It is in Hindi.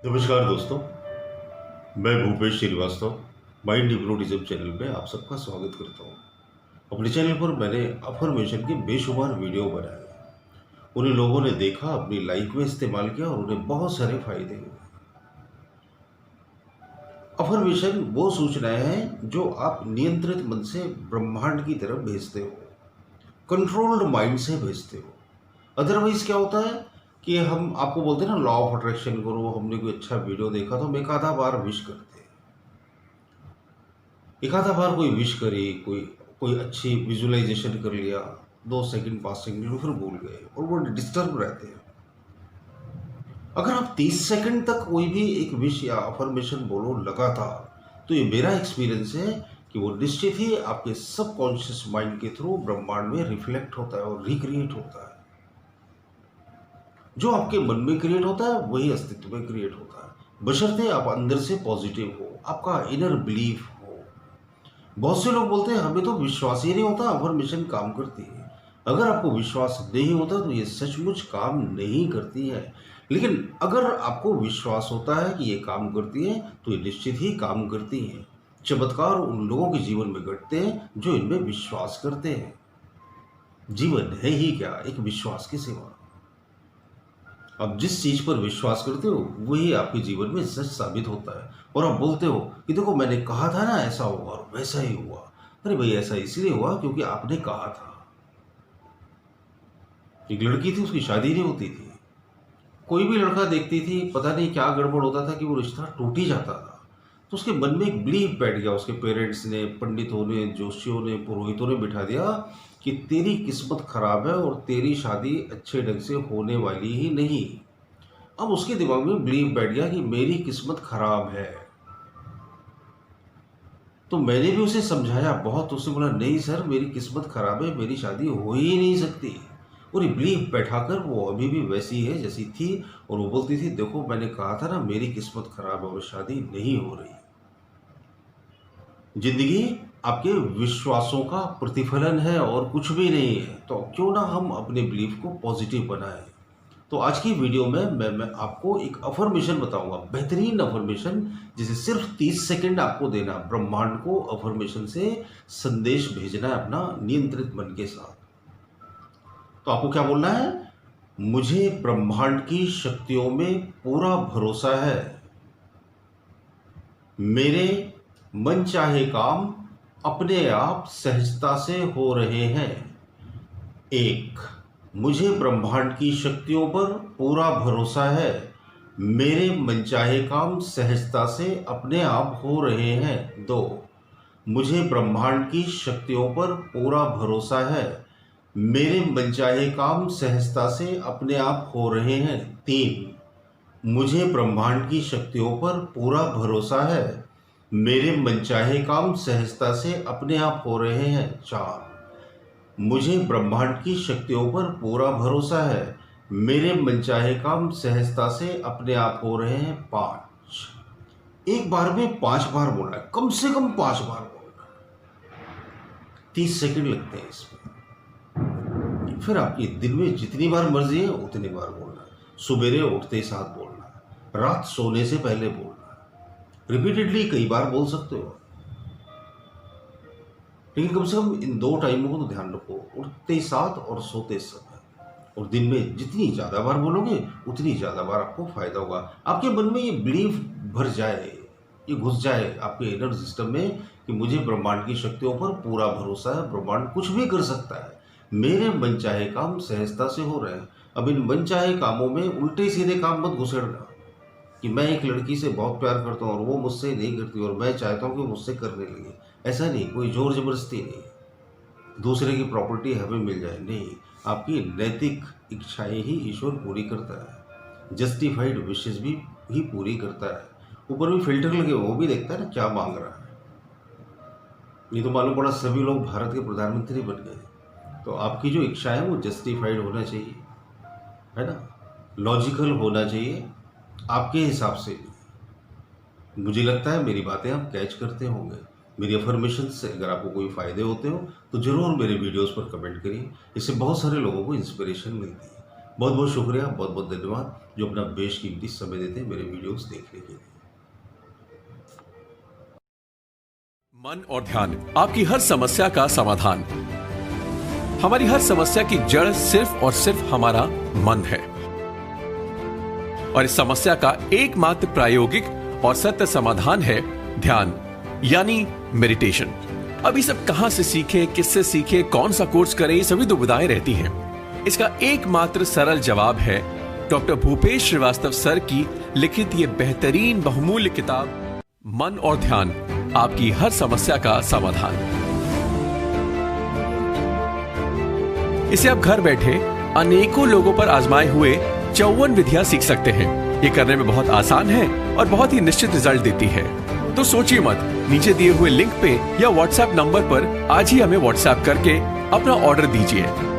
नमस्कार दोस्तों, मैं Bhupesh Shrivastava mind hypnotism channel में आप सबका स्वागत करता हूँ। अपने चैनल पर मैंने अफर्मेशन के बेशुमार वीडियो बनाए। उन्हें लोगों ने देखा, अपनी लाइफ में इस्तेमाल किया और उन्हें बहुत सारे फायदे हुए। अफर्मेशन वो सूचनाएं हैं जो आप नियंत्रित मन से ब्रह्मांड की तरफ भेजते हो, कंट्रोल्ड माइंड से भेजते हो। अदरवाइज क्या होता है कि हम आपको बोलते हैं ना, लॉ ऑफ अट्रैक्शन करो, हमने कोई अच्छा वीडियो देखा तो हम एक आधा बार विश करते हैं, एक आधा बार कोई विश करी, कोई कोई अच्छी विजुअलाइजेशन कर लिया, 2 सेकंड 5 सेकंड में फिर भूल गए और वो डिस्टर्ब रहते हैं। अगर आप 30 सेकंड तक कोई भी एक विश या अफर्मेशन बोलो लगातार, तो ये मेरा एक्सपीरियंस है कि वो निश्चित ही आपके सबकॉन्शियस माइंड के थ्रू ब्रह्मांड में रिफ्लेक्ट होता है और रिक्रिएट होता है। जो आपके मन में क्रिएट होता है वही अस्तित्व में क्रिएट होता है, बशर्ते आप अंदर से पॉजिटिव हो, आपका इनर बिलीफ हो। बहुत से लोग बोलते हैं हमें तो विश्वास ही नहीं होता अफर्मेशन काम करती है। अगर आपको विश्वास नहीं होता तो ये सचमुच काम नहीं करती है, लेकिन अगर आपको विश्वास होता है कि ये काम करती है तो ये निश्चित ही काम करती है। चमत्कार उन लोगों के जीवन में घटते हैं जो इनमें विश्वास करते हैं। जीवन है ही क्या, एक विश्वास के सिवा। आप जिस चीज पर विश्वास करते हो वही आपके जीवन में सच साबित होता है। और आप बोलते हो कि देखो मैंने कहा था ना ऐसा होगा और वैसा ही हुआ। अरे भाई, ऐसा इसलिए हुआ क्योंकि आपने कहा था। एक लड़की थी, उसकी शादी नहीं होती थी। कोई भी लड़का देखती थी, पता नहीं क्या गड़बड़ होता था कि वो रिश्ता टूट ही जाता था। तो उसके मन में एक बिलीफ बैठ गया। उसके पेरेंट्स ने, पंडितों ने, जोशियों ने, पुरोहितों ने बिठा दिया कि तेरी किस्मत खराब है और तेरी शादी अच्छे ढंग से होने वाली ही नहीं। अब उसके दिमाग में बिलीव बैठ गया कि मेरी किस्मत खराब है। तो मैंने भी उसे समझाया बहुत, तो उसने बोला नहीं सर, मेरी किस्मत खराब है, मेरी शादी हो ही नहीं सकती। और ये बिलीव बैठाकर वो अभी भी वैसी है जैसी थी। और वो बोलती थी देखो मैंने कहा था ना मेरी किस्मत खराब है और शादी नहीं हो रही। जिंदगी आपके विश्वासों का प्रतिफलन है और कुछ भी नहीं है। तो क्यों ना हम अपने बिलीफ को पॉजिटिव बनाएं। तो आज की वीडियो में मैं आपको एक अफर्मेशन बताऊंगा, बेहतरीन अफर्मेशन, जिसे सिर्फ 30 सेकंड आपको देना, ब्रह्मांड को अफर्मेशन से संदेश भेजना है अपना नियंत्रित मन के साथ। तो आपको क्या बोलना है? मुझे ब्रह्मांड की शक्तियों में पूरा भरोसा है। मेरे मनचाहे काम अपने आप सहजता से हो रहे हैं। 1, मुझे ब्रह्मांड की शक्तियों पर पूरा भरोसा है। मेरे मनचाहे काम सहजता से अपने आप हो रहे हैं। 2, मुझे ब्रह्मांड की शक्तियों पर पूरा भरोसा है। मेरे मनचाहे काम सहजता से अपने आप हो रहे हैं। 3, मुझे ब्रह्मांड की शक्तियों पर पूरा भरोसा है। मेरे मनचाहे काम सहजता से अपने आप हो रहे हैं। 4, मुझे ब्रह्मांड की शक्तियों पर पूरा भरोसा है। मेरे मनचाहे काम सहजता से अपने आप हो रहे हैं। 5, एक बार में 5 बार बोलना है, कम से कम 5 बार बोलना है। 30 सेकंड लगते हैं इसमें। फिर आपकी दिन में जितनी बार मर्जी है उतनी बार बोलना है। सुबेरे उठते ही साथ बोलना है, रात सोने से पहले बोलना है। रिपीटेडली कई बार बोल सकते हो, लेकिन कम से कम इन 2 टाइमों को तो ध्यान रखो, उठते ही साथ और सोते समय। और दिन में जितनी ज़्यादा बार बोलोगे उतनी ज़्यादा बार आपको फायदा होगा। आपके मन में ये बिलीफ भर जाए, ये घुस जाए आपके इनर सिस्टम में कि मुझे ब्रह्मांड की शक्तियों पर पूरा भरोसा है, ब्रह्मांड कुछ भी कर सकता है, मेरे मनचाहे काम सहजता से हो रहे हैं। अब इन मनचाहे कामों में उल्टे सीधे काम मत घुसेड़ना कि मैं एक लड़की से बहुत प्यार करता हूँ और वो मुझसे नहीं करती और मैं चाहता हूँ कि मुझसे करने लगे। ऐसा नहीं, कोई जोर जबरदस्ती नहीं, दूसरे की प्रॉपर्टी हमें मिल जाए नहीं। आपकी नैतिक इच्छाएं ही ईश्वर पूरी करता है, जस्टिफाइड विशेष भी पूरी करता है। ऊपर भी फिल्टर लगे, वो भी देखता है ना क्या मांग रहा है। नहीं तो मालूम पड़ा सभी लोग भारत के प्रधानमंत्री बन गए। तो आपकी जो इच्छा है वो जस्टिफाइड होना चाहिए, है ना, लॉजिकल होना चाहिए आपके हिसाब से भी। मुझे लगता है मेरी बातें आप कैच करते होंगे। मेरी अफर्मेशन से अगर आपको कोई फ़ायदे होते हो तो ज़रूर मेरे वीडियोस पर कमेंट करिए। इससे बहुत सारे लोगों को इंस्पिरेशन मिलती है। बहुत बहुत शुक्रिया, बहुत बहुत धन्यवाद। जो अपना बेशकीमती समय देते हैं मेरे वीडियोस देखने के लिए। मन और ध्यान, आपकी हर समस्या का समाधान। हमारी हर समस्या की जड़ सिर्फ और सिर्फ हमारा मन है, और इस समस्या का एकमात्र प्रायोगिक और सत्य समाधान है ध्यान, यानी मेडिटेशन। अभी सब कहां से सीखें, किससे सीखें, कौन सा कोर्स करें, ये सभी दुविधाएं रहती हैं। इसका एकमात्र सरल जवाब है डॉक्टर भूपेश श्रीवास्तव सर की लिखित ये बेहतरीन बहुमूल्य किताब मन और ध्यान, आपकी हर समस्या का समाधान। इसे आप घर बैठे अनेकों लोगों पर आजमाए हुए 54 विधियां सीख सकते हैं। ये करने में बहुत आसान है और बहुत ही निश्चित रिजल्ट देती है। तो सोचिए मत, नीचे दिए हुए लिंक पे या व्हाट्सएप नंबर पर आज ही हमें व्हाट्सएप करके अपना ऑर्डर दीजिए।